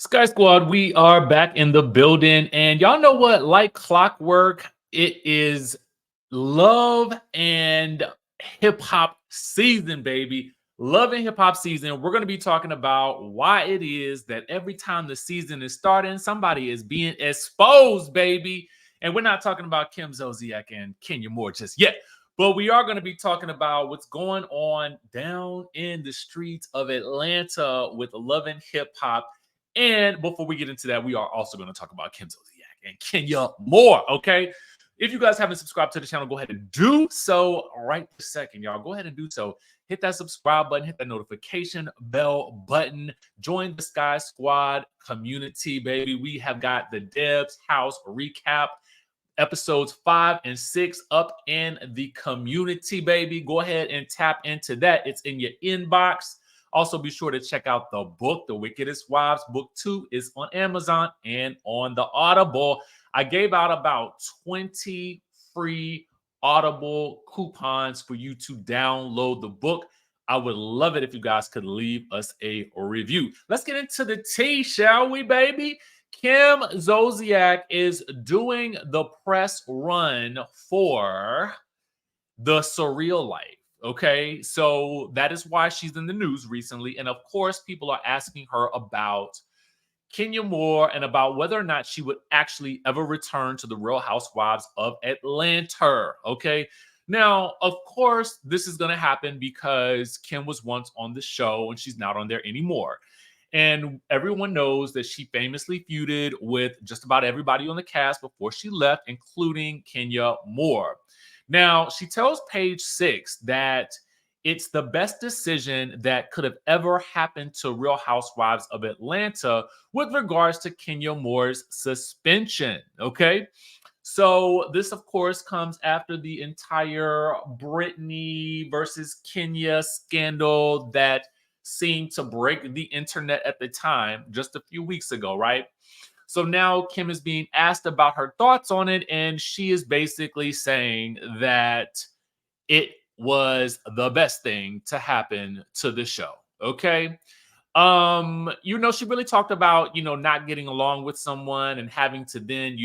Sky Squad, we are back in the building. And y'all know what? Like clockwork, it is love and hip hop season, baby. Love and hip hop season. We're going to be talking about why it is that every time the season is starting, somebody is being exposed, baby. And we're not talking about Kim Zolciak and Kenya Moore just yet. But we are going to be talking about what's going on down in the streets of Atlanta with love and hip hop. And before we get into that, we are also going to talk about Kim Zolciak and Kenya Moore. Okay. If you guys haven't subscribed to the channel, go ahead and do so right this second, y'all. Go ahead and do so. Hit that subscribe button, hit that notification bell button. Join the Sky Squad community, baby. We have got the Debs House recap episodes 5 and 6 up in the community, baby. Go ahead and tap into that. It's in your inbox. Also, be sure to check out the book, The Wickedest Wives. Book 2 is on Amazon and on the Audible. I gave out about 20 free Audible coupons for you to download the book. I would love it if you guys could leave us a review. Let's get into the tea, shall we, baby? Kim Zolciak is doing the press run for The Surreal Life. Okay, so that is why she's in the news recently. And of course, people are asking her about Kenya Moore and about whether or not she would actually ever return to the Real Housewives of Atlanta. Okay, now, of course, this is going to happen because Kim was once on the show and she's not on there anymore. And everyone knows that she famously feuded with just about everybody on the cast before she left, including Kenya Moore. Now, she tells Page 6 that it's the best decision that could have ever happened to Real Housewives of Atlanta with regards to Kenya Moore's suspension. Okay. So this, of course, comes after the entire Britney versus Kenya scandal that seemed to break the internet at the time just a few weeks ago, right? So now Kim is being asked about her thoughts on it, and she is basically saying that it was the best thing to happen to the show. Okay. She really talked about, not getting along with someone and having to then,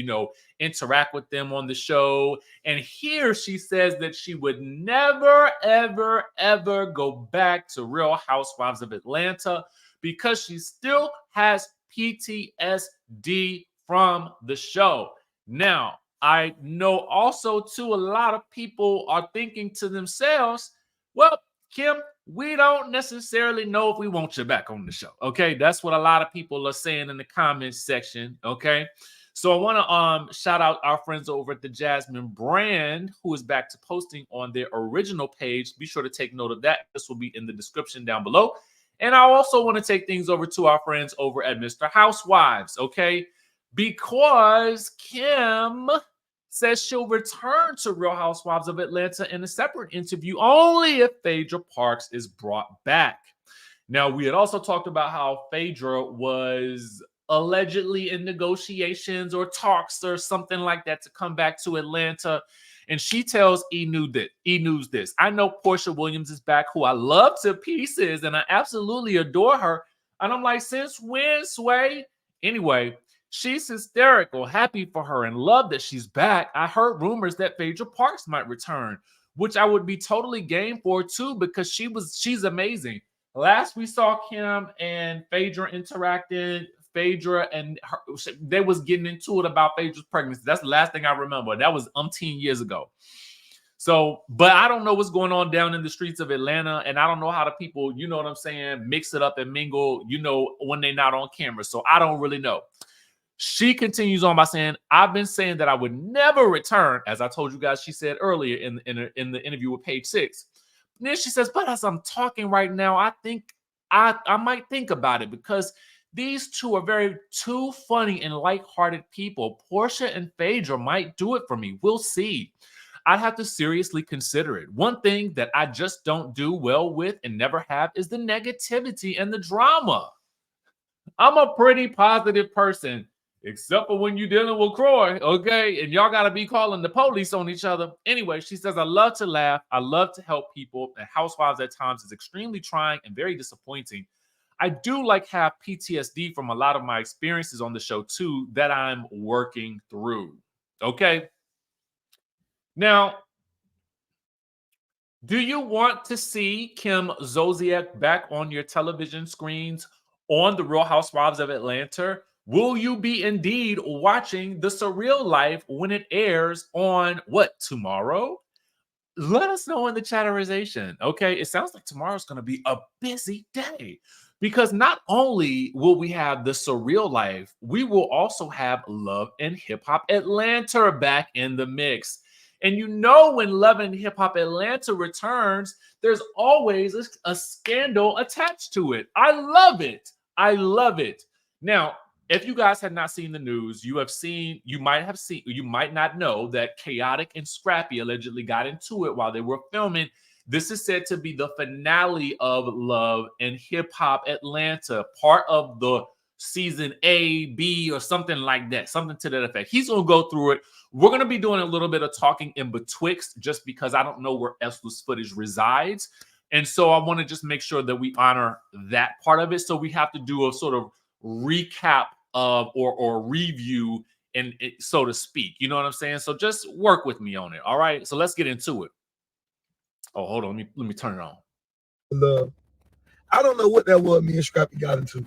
interact with them on the show. And here she says that she would never, ever, ever go back to Real Housewives of Atlanta because she still has PTSD from the show. Now, I know also, too, a lot of people are thinking to themselves, well, Kim, we don't necessarily know if we want you back on the show. Okay. That's what a lot of people are saying in the comments section. Okay. So I want to shout out our friends over at the Jasmine brand, who is back to posting on their original page. Be sure to take note of that. This will be in the description down below. And I also want to take things over to our friends over at Mr. Housewives. Okay. Because Kim says she'll return to Real Housewives of Atlanta in a separate interview only if Phaedra Parks is brought back. Now, we had also talked about how Phaedra was allegedly in negotiations or talks or something like that to come back to Atlanta. And she tells E! News this. I know Portia Williams is back, who I love to pieces, and I absolutely adore her. And I'm like, since when, Sway? Anyway, she's hysterical, happy for her, and love that she's back. I heard rumors that Phaedra Parks might return, which I would be totally game for too, because she's amazing. Last we saw Kim and Phaedra interacting, Phaedra and her, they was getting into it about Phaedra's pregnancy. That's the last thing I remember. That was umpteen years ago. So, but I don't know what's going on down in the streets of Atlanta, and I don't know how the people, you know what I'm saying, mix it up and mingle, when they're not on camera. So I don't really know. She continues on by saying, I've been saying that I would never return, as I told you guys, she said earlier in the interview with Page 6. And then she says, but as I'm talking right now, I think I might think about it because these two are too funny and lighthearted people. Portia and Phaedra might do it for me. We'll see. I'd have to seriously consider it. One thing that I just don't do well with and never have is the negativity and the drama. I'm a pretty positive person, except for when you're dealing with Croy, okay? And y'all got to be calling the police on each other. Anyway, she says, I love to laugh. I love to help people. And Housewives at times is extremely trying and very disappointing. I do like have PTSD from a lot of my experiences on the show too that I'm working through. Okay. Now, do you want to see Kim Zolciak back on your television screens on The Real Housewives of Atlanta? Will you be indeed watching The Surreal Life when it airs on what, tomorrow? Let us know in the chatterization. Okay. It sounds like tomorrow's going to be a busy day because not only will we have The Surreal Life, we will also have Love and Hip Hop Atlanta back in the mix. And you know, when Love and Hip Hop Atlanta returns, there's always a scandal attached to it. I love it. I love it. Now, if you guys had not seen the news, you might not know that Khaotic and Scrappy allegedly got into it while they were filming. This is said to be the finale of Love and Hip Hop Atlanta, part of the season A, B, or something like that, something to that effect. He's going to go through it. We're going to be doing a little bit of talking in betwixt just because I don't know where Esther's footage resides. And so I want to just make sure that we honor that part of it. So we have to do a sort of recap of or review, and so to speak. You know what I'm saying? So just work with me on it. All right. So let's get into it. Oh, hold on. Let me turn it on. Love. I don't know what that was me and Scrappy got into.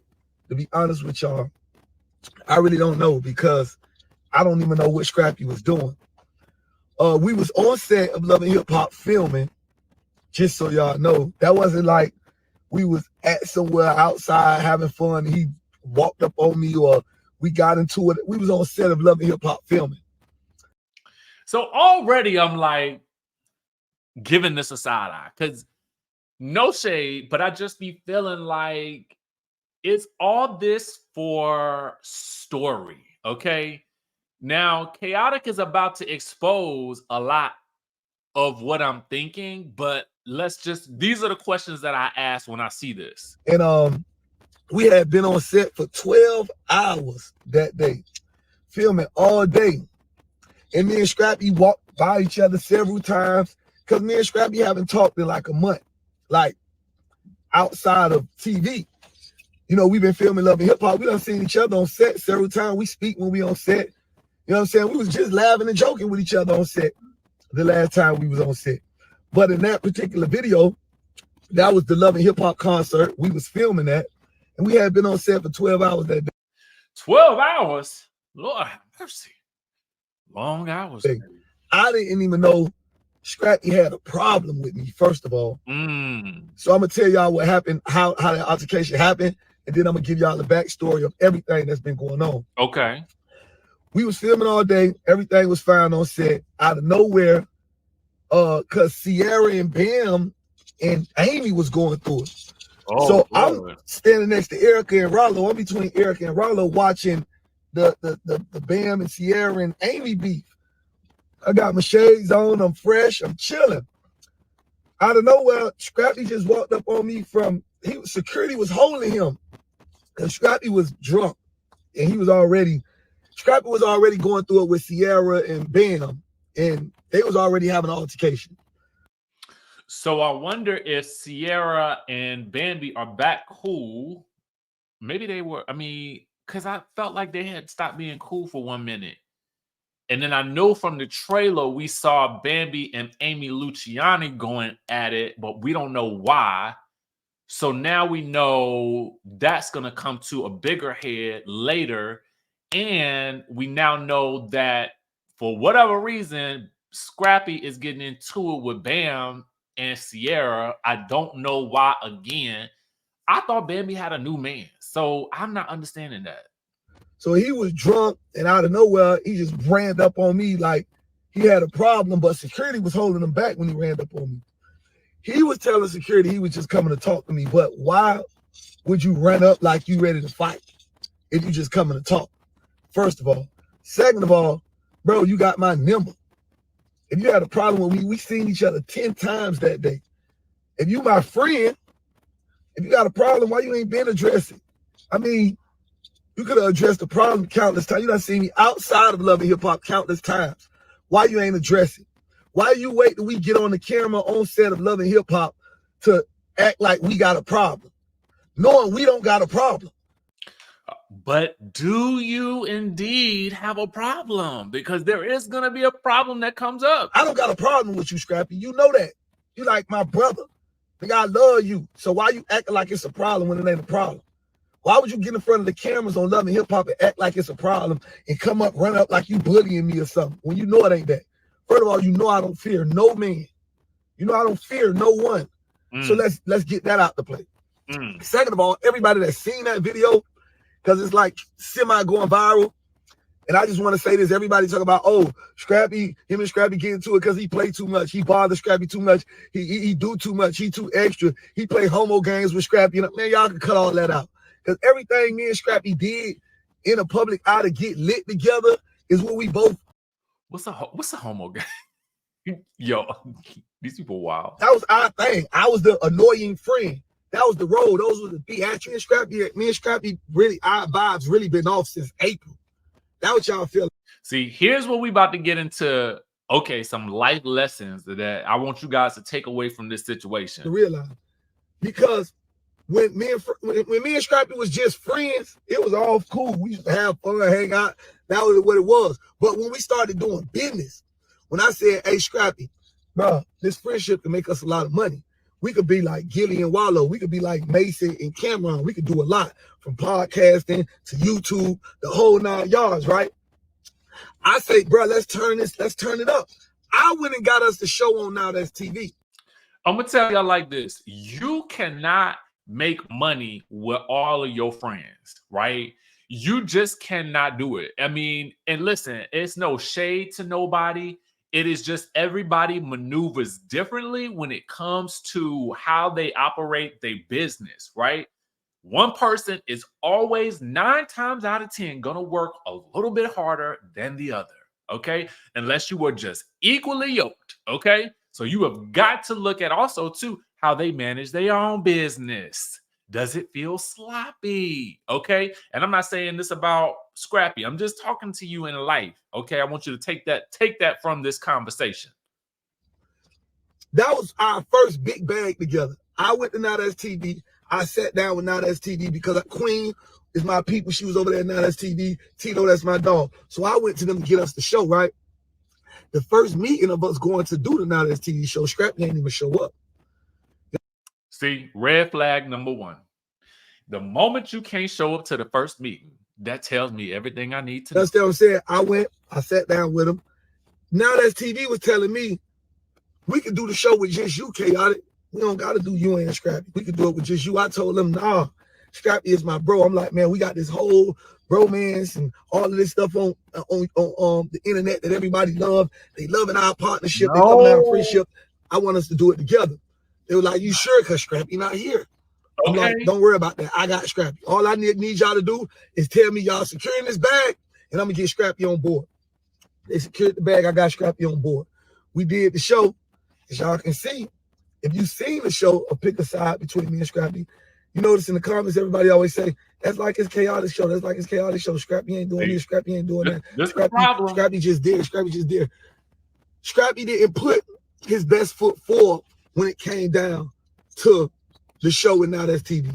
To be honest with y'all, I really don't know because I don't even know what Scrappy was doing. We was on set of Love and Hip Hop filming, just so y'all know. That wasn't like we was at somewhere outside having fun. He walked up on me or we got into it. We was on set of Love and Hip Hop filming. So already I'm like giving this a side eye because no shade, but I just be feeling like it's all this for story. Okay. Now, Khaotic is about to expose a lot of what I'm thinking, but these are the questions that I ask when I see this. And we had been on set for 12 hours that day, filming all day. And me and Scrappy walked by each other several times because me and Scrappy haven't talked in like a month, like outside of TV. You know, we've been filming Love and Hip Hop. We done seen each other on set several times. We speak when we on set. You know what I'm saying? We was just laughing and joking with each other on set the last time we was on set. But in that particular video, that was the Love and Hip Hop concert. We was filming that. And we had been on set for 12 hours that day. 12 hours? Lord have mercy. Long hours. I didn't even know Scrappy had a problem with me, first of all. So I'm going to tell y'all what happened, how that altercation happened. And then I'm going to give y'all the backstory of everything that's been going on. Okay. We was filming all day. Everything was fine on set. Out of nowhere, because Sierra and Bam and Amy was going through it. Oh, so I'm standing next to Erica and Rollo. I'm between Erica and Rollo watching the Bam and Sierra and Amy beef. I got my shades on. I'm fresh. I'm chilling. Out of nowhere, Scrappy just walked up on me security was holding him. And Scrappy was drunk. And Scrappy was already going through it with Sierra and Bam. And they was already having an altercation. So I wonder if Sierra and Bambi are back cool. Maybe they were, because I felt like they had stopped being cool for 1 minute. And then I know from the trailer, we saw Bambi and Amy Luciani going at it, but we don't know why. So now we know that's going to come to a bigger head later. And we now know that for whatever reason, Scrappy is getting into it with Bam and Sierra. I don't know why again. I thought Bambi had a new man. So I'm not understanding that. So he was drunk and out of nowhere, he just ran up on me like he had a problem, but security was holding him back when he ran up on me. He was telling security he was just coming to talk to me, but why would you run up like you ready to fight if you just coming to talk? First of all. Second of all, bro, you got my number. If you had a problem with me, we seen each other 10 times that day. If you my friend, if you got a problem, why you ain't been addressing? You could have addressed the problem countless times. You done seen me outside of Love and Hip Hop countless times. Why you ain't addressing? Why you wait till we get on the camera on set of Love and Hip Hop to act like we got a problem? knowing we don't got a problem. But do you indeed have a problem? Because there is going to be a problem that comes up. I don't got a problem with you, Scrappy. You know that. You like my brother. Nigga, I love you. So why you acting like it's a problem when it ain't a problem? Why would you get in front of the cameras on Love and Hip Hop and act like it's a problem and come up, run up like you bullying me or something when you know it ain't that? First of all, you know I don't fear no man. You know I don't fear no one. So let's get that out the play. Second of all, everybody that's seen that video, because it's like semi going viral. And I just want to say this, everybody talk about, oh, Scrappy, him and Scrappy get into it because he play too much. He bother Scrappy too much. He do too much. He too extra. He play homo games with Scrappy. And man, y'all can cut all that out. Because everything me and Scrappy did in a public eye to get lit together is what we both. What's a homo game? Yo, these people wild. That was our thing. I was the annoying friend. That was the role. Those were the theatrics. And Scrappy, me and Scrappy really, our vibes really been off since April. That what y'all feel. See, here's what we about to get into. Okay, some life lessons that I want you guys to take away from this situation. To realize, because when me and Scrappy was just friends, it was all cool. We used to have fun, hang out. That was what it was. But when we started doing business, when I said, "Hey, Scrappy, bro, this friendship can make us a lot of money. We could be like Gilly and Wallow. We could be like Mason and Cameron. We could do a lot from podcasting to YouTube, the whole 9 yards, right?" I say, bro, let's turn it up. I went and got us the show on Now That's TV. I'm going to tell y'all like this. You cannot make money with all of your friends, right? You just cannot do it. I mean, and listen, it's no shade to nobody. It is just everybody maneuvers differently when it comes to how they operate their business, right? One person is always 9 times out of 10 going to work a little bit harder than the other, okay? Unless you are just equally yoked, okay? So you have got to look at also, too, how they manage their own business. Does it feel sloppy? Okay. And I'm not saying this about Scrappy. I'm just talking to you in life. Okay. I want you to take that from this conversation. That was our first big bag together. I went to Now That's TV. I sat down with Now That's TV because Queen is my people. She was over there at Now That's TV. Tito, that's my dog. So I went to them to get us the show, right? The first meeting of us going to do the Now That's TV show, Scrappy ain't even show up. See, red flag number 1. The moment you can't show up to the first meeting, that tells me everything I need to know. That's what I'm saying. I sat down with him. Now That's TV was telling me, we could do the show with just you, Khaotic. We don't got to do you and Scrappy. We could do it with just you. I told them, nah, Scrappy is my bro. I'm like, man, we got this whole bromance and all of this stuff on the internet that everybody love. They loving our partnership. They loving our friendship. I want us to do it together. They were like, you sure? Because Scrappy not here. I'm like, don't worry about that. I got Scrappy. All I need y'all to do is tell me y'all securing this bag, and I'm going to get Scrappy on board. They secured the bag. I got Scrappy on board. We did the show. As y'all can see, if you've seen the show or pick a side between me and Scrappy, you notice in the comments, everybody always say, that's like it's Khaotic show. That's like it's Khaotic show. Scrappy ain't doing this. Scrappy ain't doing that. Scrappy just did. Scrappy just did. Scrappy didn't put his best foot forward when it came down to the show and Now That's TV.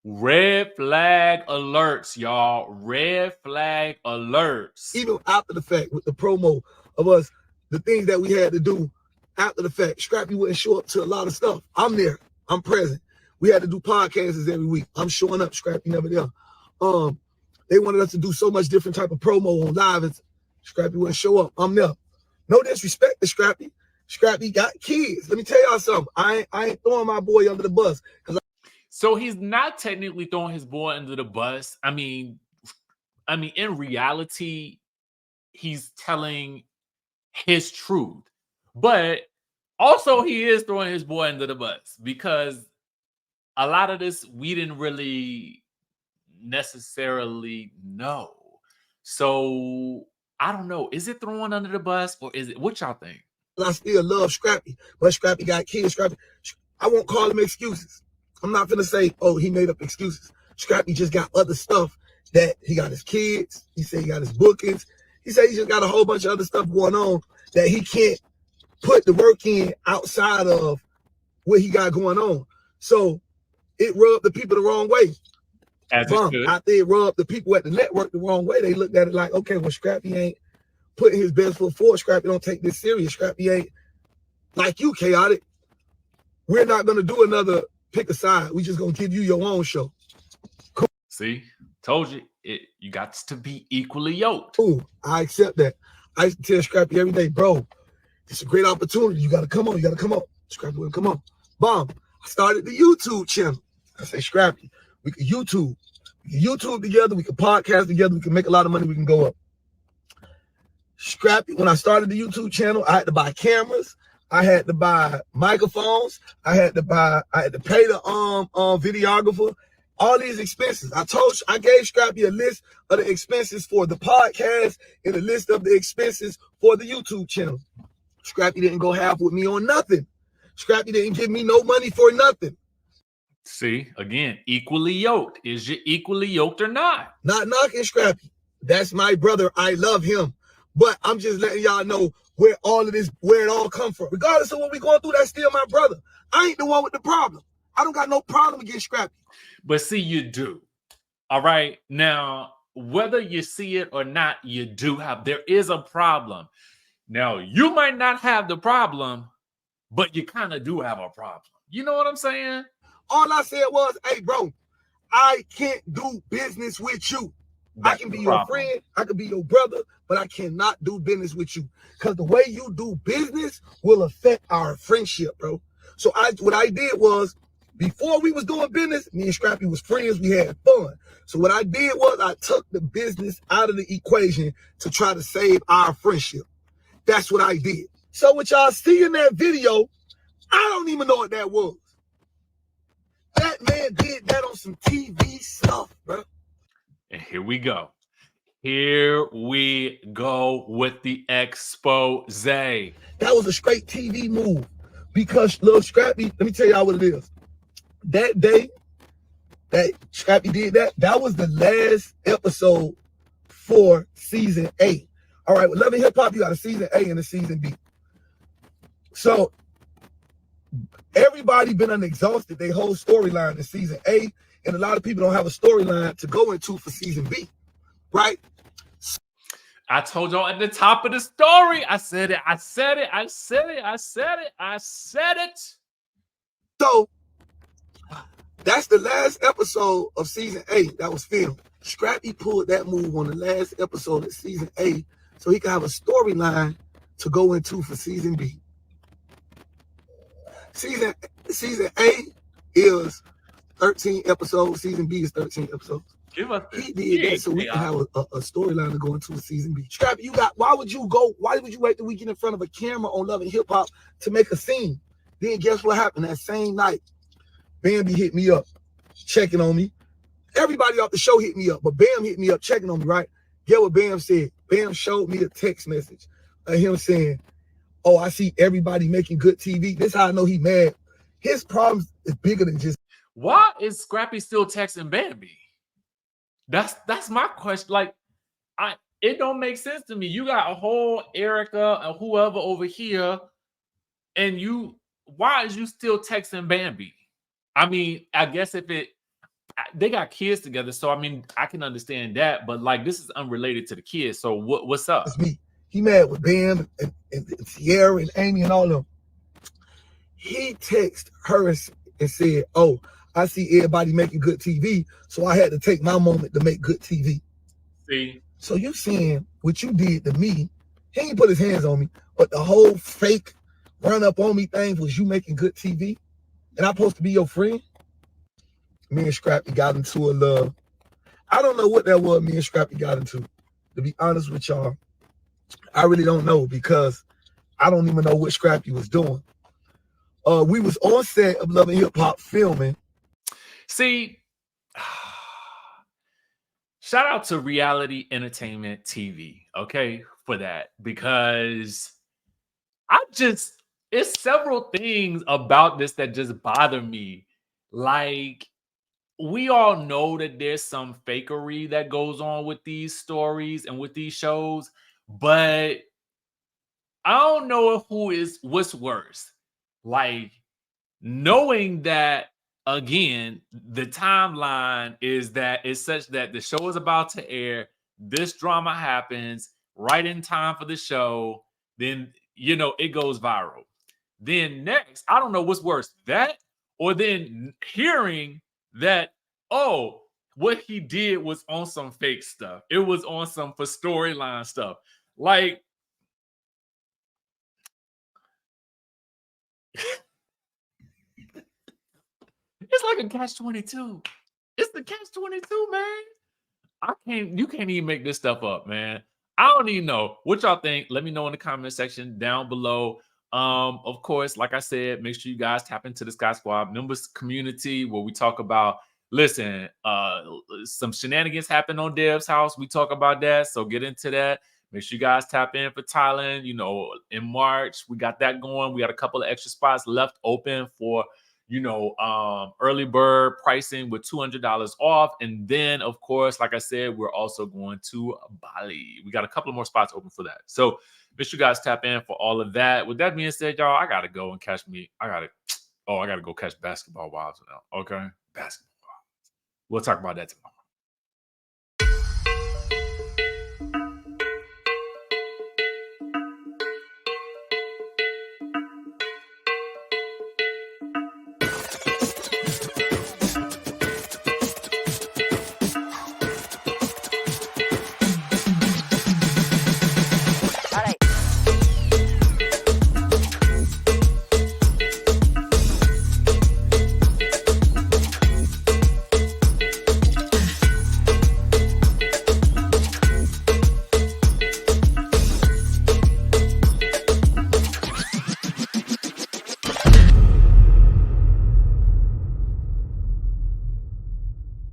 Red flag alerts, y'all. Red flag alerts. Even after the fact, with the promo of us, the things that we had to do after the fact, Scrappy wouldn't show up to a lot of stuff. I'm there. I'm present. We had to do podcasts every week. I'm showing up. Scrappy never there. They wanted us to do so much different type of promo on live, and Scrappy wouldn't show up. I'm there. No disrespect to Scrappy. Scrappy got kids. Let me tell y'all something. I ain't throwing my boy under the bus. So he's not technically throwing his boy under the bus. I mean, in reality, he's telling his truth. But also he is throwing his boy under the bus because a lot of this we didn't really necessarily know. So I don't know. Is it throwing under the bus or is it? What y'all think? I still love Scrappy, but Scrappy got kids. Scrappy, I won't call him excuses. I'm not gonna say, oh, he made up excuses. Scrappy just got other stuff that he got his kids. He said he got his bookings. He said he just got a whole bunch of other stuff going on that he can't put the work in outside of what he got going on. So it rubbed the people the wrong way. As it should. After it rubbed the people at the network the wrong way, they looked at it like, okay, well, Scrappy ain't putting his best foot forward. Scrappy don't take this serious. Scrappy ain't like you, Khaotic. We're not going to do another pick a side. We just going to give you your own show. Cool. See, told you, you got to be equally yoked. Cool. I accept that. I used to tell Scrappy every day, bro, it's a great opportunity. You got to come on. You got to come on. Scrappy wouldn't come on. Bomb. I started the YouTube channel. I say, Scrappy, we can YouTube. We can YouTube together. We can podcast together. We can make a lot of money. We can go up. Scrappy, when I started the YouTube channel, I had to buy cameras. I had to buy microphones. I had to pay the videographer. All these expenses. I gave Scrappy a list of the expenses for the podcast and a list of the expenses for the YouTube channel. Scrappy didn't go half with me on nothing. Scrappy didn't give me no money for nothing. See, again, equally yoked. Is you equally yoked or not? Not knocking Scrappy. That's my brother. I love him. But I'm just letting y'all know where it all come from. Regardless of what we're going through, that's still my brother. I ain't the one with the problem. I don't got no problem against Scrappy. But see, you do. All right. Now, whether you see it or not, there is a problem. Now, you might not have the problem, but you kind of do have a problem. You know what I'm saying? All I said was, hey, bro, I can't do business with you. I can be your friend, I can be your brother, but I cannot do business with you. Because the way you do business will affect our friendship, bro. So what I did was, before we was doing business, me and Scrappy was friends, we had fun. So what I did was I took the business out of the equation to try to save our friendship. That's what I did. So what y'all see in that video, I don't even know what that was. That man did that on some TV stuff, bro. And here we go. Here we go with the expose. That was a straight TV move because little Scrappy, let me tell y'all what it is. That day that Scrappy did that was the last episode for season 8. All right, with Love and Hip Hop, you got a season A and a season B. So everybody been unexhausted their whole storyline in season A, and a lot of people don't have a storyline to go into for season B, right? I told y'all at the top of the story. I said it. So that's the last episode of season 8 that was filmed. Scrappy pulled that move on the last episode of season 8 so he could have a storyline to go into for season B. Season A is 13 episodes. Season B is 13 episodes. He did that so we can have a storyline to go into a season B. Scrappy, why would you wait the weekend in front of a camera on Love and Hip Hop to make a scene? Then guess what happened? That same night, Bambi hit me up, checking on me. Everybody off the show hit me up, but Bam hit me up, checking on me, right? Get what Bam said. Bam showed me a text message of him saying, oh, I see everybody making good TV. This is how I know he mad. His problem is bigger than just. Why is Scrappy still texting Bambi? That's my question. Like, it don't make sense to me. You got a whole Erica and whoever over here, and why is you still texting Bambi? I mean, I guess they got kids together, so I mean, I can understand that, but like, this is unrelated to the kids. So what's up? It's me. He mad with Bam and Sierra and Amy and all of them. He texted her and said, oh, I see everybody making good TV, so I had to take my moment to make good TV. See? So you saying what you did to me, he ain't put his hands on me, but the whole fake run up on me thing was you making good TV? And I'm supposed to be your friend? Me and Scrappy got into a love. I don't know what that was me and Scrappy got into. To be honest with y'all, I really don't know because I don't even know what Scrappy was doing. We was on set of Love and Hip Hop filming. See, shout out to Reality Entertainment TV, okay, for that, because it's several things about this that just bother me. Like, we all know that there's some fakery that goes on with these stories and with these shows, but I don't know what's worse. Like, knowing that again, the timeline is that it's such that the show is about to air. This drama happens right in time for the show. Then, it goes viral. Then next, I don't know what's worse, that or then hearing that, oh, what he did was on some fake stuff. It was on some for storyline stuff. Like, it's like a catch-22. It's the catch-22, man. You can't even make this stuff up, man. I don't even know what y'all think. Let me know in the comment section down below. Of course, like I said, make sure you guys tap into the Skye Squad members community where we talk about, listen, some shenanigans happened on Dev's house. We talk about that. So get into that. Make sure you guys tap in for Thailand. In March, we got that going. We got a couple of extra spots left open for early bird pricing with $200 off. And then, of course, like I said, we're also going to Bali. We got a couple of more spots open for that. So make sure you guys tap in for all of that. With that being said, y'all, I gotta go and catch me. I gotta go catch basketball wives now. Okay, basketball wives. We'll talk about that tomorrow.